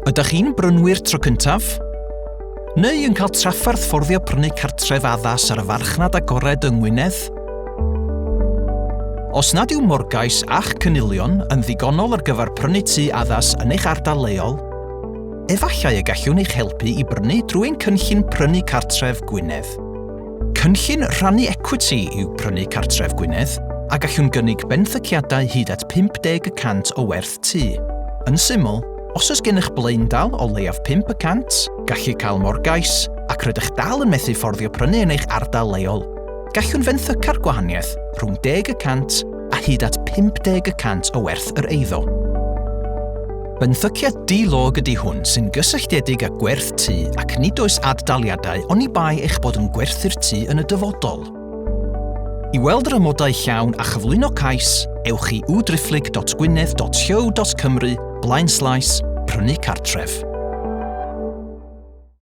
Ydych chi'n brynwyr tro cyntaf? Neu yn cael trafferth fforddio prynu cartref addas ar y farchnad agored yng Ngwynedd? Os nad yw morgais a'ch cynilion yn ddigonol ar gyfer prynu tŷ addas yn eich ardal leol, efallai y gallwn eich helpu i brynu drwy'n cynllun prynu cartref Gwynedd. Cynllun rhannu equity yw prynu cartref Gwynedd a gallwn gynnig benthyciadau hyd at 50% o werth tŷ. Yn syml, os oes gennych blaendal o leiaf 5%, gallu cael morgais ac rydych dal yn methu fforddio prynu yn eich ardal leol, gallwn fenthyca'r gwahaniaeth rhwng 10% a hyd at 50% o werth yr eiddo. Benthyciad di-log ydy hwn sy'n gysylltiedig â gwerth tŷ ac nid oes addaliadau oni bai eich bod yn gwerthu'r tŷ yn y dyfodol. I weld yr amodau llawn a chyflwyno cais, ewch i www.gwynedd.llyw.cymru/prynu cartref.